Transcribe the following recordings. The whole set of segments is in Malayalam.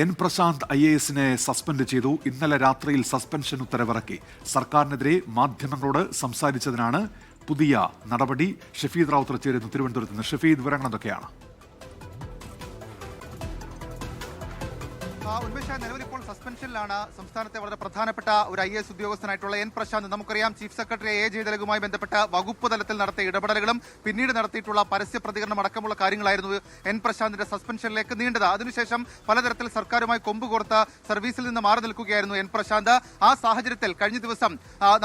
എൻ പ്രശാന്ത് IAS സസ്പെൻഡ് ചെയ്തു. ഇന്നലെ രാത്രിയിൽ സസ്പെൻഷൻ ഉത്തരവിറക്കി. സർക്കാരിനെതിരെ മാധ്യമങ്ങളോട് സംസാരിച്ചതിനാണ് പുതിയ നടപടി. ഷഫീദ് റാവുത്തർ ചേരുന്നു തിരുവനന്തപുരത്ത് നിന്ന്. ഷഫീദ്, വിവരങ്ങൾ എന്തൊക്കെയാണ്? നിലവിൽ ഇപ്പോൾ സസ്പെൻഷനിലാണ് സംസ്ഥാനത്തെ വളരെ പ്രധാനപ്പെട്ട ഒരു IAS ഉദ്യോഗസ്ഥനായിട്ടുള്ള എൻ പ്രശാന്ത്. നമുക്കറിയാം, ചീഫ് സെക്രട്ടറി A ജയതിലകുമായി ബന്ധപ്പെട്ട വകുപ്പ് തലത്തിൽ നടത്തിയ ഇടപെടലുകളും പിന്നീട് നടത്തിയിട്ടുള്ള പരസ്യ പ്രതികരണം അടക്കമുള്ള കാര്യങ്ങളായിരുന്നു എൻ പ്രശാന്തിന്റെ സസ്പെൻഷനിലേക്ക് നീണ്ടത്. അതിനുശേഷം പലതരത്തിൽ സർക്കാരുമായി കൊമ്പുകോർത്ത് സർവീസിൽ നിന്ന് മാറി നിൽക്കുകയായിരുന്നു എൻ പ്രശാന്ത്. ആ സാഹചര്യത്തിൽ കഴിഞ്ഞ ദിവസം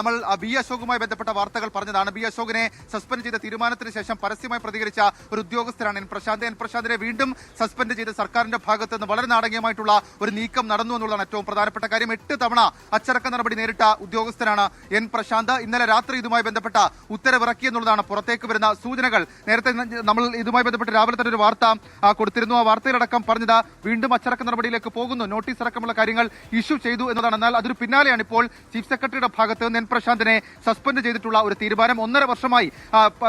നമ്മൾ B അശോകുമായി ബന്ധപ്പെട്ട വാർത്തകൾ പറഞ്ഞതാണ്. B അശോകിനെ സസ്പെൻഡ് ചെയ്ത തീരുമാനത്തിന് ശേഷം പരസ്യമായി പ്രതികരിച്ച ഒരു ഉദ്യോഗസ്ഥരാണ് എൻ പ്രശാന്ത്. എൻ പ്രശാന്തിനെ വീണ്ടും സസ്പെൻഡ് ചെയ്ത് സർക്കാരിന്റെ ഭാഗത്ത് നിന്ന് വളരെ നാടകീയമായിട്ടുള്ള ഒരു നീക്കം നടന്നു എന്നുള്ളതാണ് ഏറ്റവും പ്രധാനപ്പെട്ട കാര്യം. 8 തവണ അച്ചടക്ക നടപടി നേരിട്ട ഉദ്യോഗസ്ഥനാണ് എൻ പ്രശാന്ത്. ഇന്നലെ രാത്രി ഇതുമായി ബന്ധപ്പെട്ട ഉത്തരവിറക്കി എന്നുള്ളതാണ് പുറത്തേക്ക് വരുന്ന സൂചനകൾ. നേരത്തെ നമ്മൾ ഇതുമായി ബന്ധപ്പെട്ട് രാവിലെ തന്നെ ഒരു വാർത്ത കൊടുത്തിരുന്നു. ആ വാർത്തയിലടക്കം പറഞ്ഞത് വീണ്ടും അച്ചടക്ക നടപടിയിലേക്ക് പോകുന്നു, നോട്ടീസ് അടക്കമുള്ള കാര്യങ്ങൾ ഇഷ്യൂ ചെയ്തു എന്നതാണ്. എന്നാൽ അതിന് പിന്നാലെയാണ് ഇപ്പോൾ ചീഫ് സെക്രട്ടറിയുടെ ഭാഗത്ത് നിന്ന് എൻ പ്രശാന്തിനെ സസ്പെൻഡ് ചെയ്തിട്ടുള്ള ഒരു തീരുമാനം. 1.5 വർഷമായി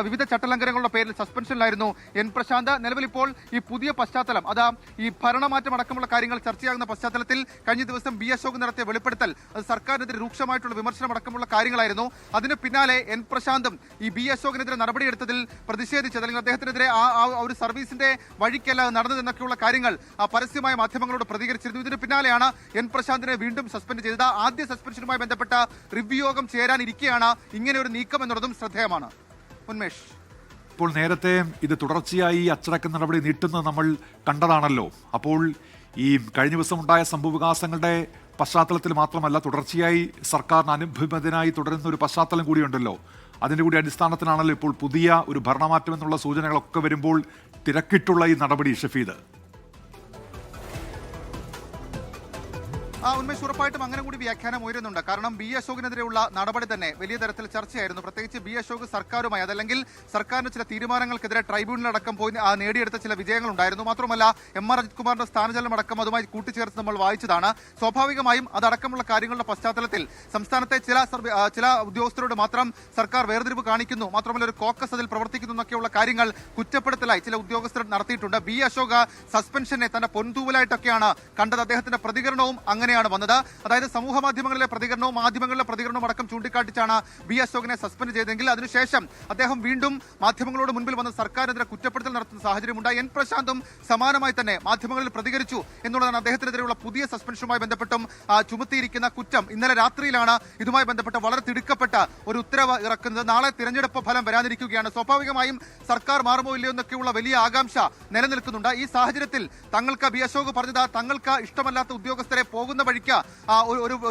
വിവിധ ചട്ടലംഘനങ്ങളുടെ പേരിൽ സസ്പെൻഷനിലായിരുന്നു എൻ പ്രശാന്ത്. നിലവിൽ ഇപ്പോൾ ഈ പുതിയ പശ്ചാത്തലം, അതാ ഈ ഭരണമാറ്റം അടക്കമുള്ള കാര്യങ്ങൾ ചർച്ചയാകുന്ന പശ്ചാത്തലത്തിൽ കഴിഞ്ഞ ദിവസം B അശോക് നടത്തിയ വെളിപ്പെടുത്തൽ അത് സർക്കാരിനെതിരെ രൂക്ഷമായിട്ടുള്ള വിമർശനം അടക്കമുള്ള കാര്യങ്ങളായിരുന്നു. അതിന് പിന്നാലെ എൻ പ്രശാന്തും ഈ B അശോകിനെതിരെ നടപടിയെടുത്തതിൽ പ്രതിഷേധിച്ചത്, അല്ലെങ്കിൽ അദ്ദേഹത്തിനെതിരെ ആ ഒരു സർവീസിന്റെ വഴിക്കല്ല നടന്നതെന്നൊക്കെയുള്ള കാര്യങ്ങൾ പരസ്യമായ മാധ്യമങ്ങളോട് പ്രതികരിച്ചിരുന്നു. ഇതിന് പിന്നാലെയാണ് എൻ പ്രശാന്തിനെ വീണ്ടും സസ്പെൻഡ് ചെയ്തത്. ആദ്യ സസ്പെൻഷനുമായി ബന്ധപ്പെട്ട റിവ്യൂ യോഗം ചേരാനിരിക്കെയാണ് ഇങ്ങനെ ഒരു നീക്കം എന്നുള്ളതും ശ്രദ്ധേയമാണ്. ഉന്മേഷ്, ഇപ്പോൾ നേരത്തെ ഇത് തുടർച്ചയായി അച്ചടക്ക നടപടി നീട്ടുന്നത് നമ്മൾ കണ്ടതാണല്ലോ. അപ്പോൾ ഈ കഴിഞ്ഞ ദിവസം ഉണ്ടായ സംഭവവികാസങ്ങളുടെ പശ്ചാത്തലത്തിൽ മാത്രമല്ല, തുടർച്ചയായി സർക്കാരിന് അനുഭവത്തിനായി തുടരുന്ന ഒരു പശ്ചാത്തലം കൂടിയുണ്ടല്ലോ. അതിൻ്റെ കൂടി അടിസ്ഥാനത്തിലാണല്ലോ ഇപ്പോൾ പുതിയ ഒരു ഭരണമാറ്റം എന്നുള്ള സൂചനകളൊക്കെ വരുമ്പോൾ തിരക്കിട്ടുള്ള ഈ നടപടി. ഷഫീദ്, ഉന്മേഷ്, ഉറപ്പായിട്ടും അങ്ങനെ കൂടി വ്യാഖ്യാനം ഉയരുന്നുണ്ട്. കാരണം B അശോകിനെതിരെയുള്ള നടപടി തന്നെ വലിയ തരത്തിൽ ചർച്ചയായിരുന്നു. പ്രത്യേകിച്ച് B അശോക് സർക്കാരുമായി, അതല്ലെങ്കിൽ സർക്കാരിന് ചില തീരുമാനങ്ങൾക്കെതിരെ ട്രൈബ്യൂണലടക്കം പോയി നേടിയെടുത്ത ചില വിജയങ്ങളുണ്ടായിരുന്നു. മാത്രമല്ല MR അജിത് കുമാറിന്റെ സ്ഥാനചലനം അടക്കം അതുമായി കൂട്ടിച്ചേർത്ത് നമ്മൾ വായിച്ചതാണ്. സ്വാഭാവികമായും അതടക്കമുള്ള കാര്യങ്ങളുടെ പശ്ചാത്തലത്തിൽ സംസ്ഥാനത്തെ ചില ഉദ്യോഗസ്ഥരോട് മാത്രം സർക്കാർ വേർതിരിവ് കാണിക്കുന്നു, മാത്രമല്ല ഒരു കോക്കസ് അതിൽ പ്രവർത്തിക്കുന്നു എന്നൊക്കെയുള്ള കാര്യങ്ങൾ കുറ്റപ്പെടുത്തലായി ചില ഉദ്യോഗസ്ഥർ നടത്തിയിട്ടുണ്ട്. B അശോക് സസ്പെൻഷനെ തന്റെ പൊൻതൂവലായിട്ടൊക്കെയാണ് കണ്ടത്. അദ്ദേഹത്തിന്റെ പ്രതികരണവും അങ്ങനെ വന്നത്. അതായത് സമൂഹ മാധ്യമങ്ങളിലെ പ്രതികരണവും മാധ്യമങ്ങളിലെ പ്രതികരണവും അടക്കം ചൂണ്ടിക്കാട്ടിച്ചാണ് B അശോകിനെ സസ്പെൻഡ് ചെയ്തതെങ്കിൽ അതിനുശേഷം അദ്ദേഹം വീണ്ടും മാധ്യമങ്ങളോട് മുൻപിൽ വന്ന് സർക്കാരിനെതിരെ കുറ്റപ്പെടുത്തൽ നടത്തുന്ന സാഹചര്യമുണ്ടായി. എൻ പ്രശാന്തും സമാനമായി തന്നെ മാധ്യമങ്ങളിൽ പ്രതികരിച്ചു എന്നുള്ളതാണ് അദ്ദേഹത്തിനെതിരെയുള്ള പുതിയ സസ്പെൻഷനുമായി ബന്ധപ്പെട്ടും ചുമത്തിയിരിക്കുന്ന കുറ്റം. ഇന്നലെ രാത്രിയിലാണ് ഇതുമായി ബന്ധപ്പെട്ട് വളരെ തിടുക്കപ്പെട്ട ഒരു ഉത്തരവ് ഇറക്കുന്നത്. നാളെ തിരഞ്ഞെടുപ്പ് ഫലം വരാനിരിക്കുകയാണ്. സ്വാഭാവികമായും സർക്കാർ മാറുമോ ഇല്ലയോ എന്നൊക്കെയുള്ള വലിയ ആകാംക്ഷ നിലനിൽക്കുന്നുണ്ട്. ഈ സാഹചര്യത്തിൽ തങ്ങൾക്ക് B അശോക് പറഞ്ഞത് തങ്ങൾക്ക് ഇഷ്ടമല്ലാത്ത ഉദ്യോഗസ്ഥരെ പോകുന്ന വഴിക്ക്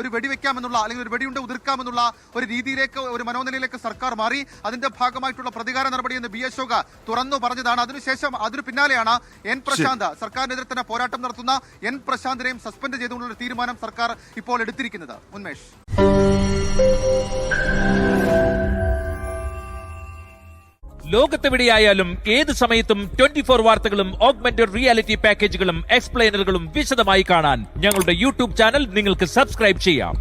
ഒരു വെടിവെക്കാമെന്നുള്ള, അല്ലെങ്കിൽ ഒരു വെടിയുണ്ട ഉതിർക്കാമെന്നുള്ള ഒരു രീതിയിലേക്ക്, ഒരു മനോനിലയിലേക്ക് സർക്കാർ മാറി. അതിന്റെ ഭാഗമായിട്ടുള്ള പ്രതികാര നടപടി എന്ന് B അശോക് തുറന്നു പറഞ്ഞതാണ്. അതിനുശേഷം അതിനു പിന്നാലെയാണ് എൻ പ്രശാന്ത്, സർക്കാരിനെതിരെ തന്നെ പോരാട്ടം നടത്തുന്ന എൻ പ്രശാന്തിനെയും സസ്പെൻഡ് ചെയ്തുകൊണ്ടുള്ള തീരുമാനം സർക്കാർ ഇപ്പോൾ എടുത്തിരിക്കുന്നത്. ഉന്മേഷ്, ലോകത്തെവിടെയായാലും ഏത് സമയത്തും 24 വാർത്തകളും ഓഗ്മെന്റഡ് റിയാലിറ്റി പാക്കേജുകളും എക്സ്പ്ലെയിനറുകളും വിശദമായി കാണാൻ ഞങ്ങളുടെ YouTube ചാനൽ നിങ്ങൾക്ക് സബ്സ്ക്രൈബ് ചെയ്യാം.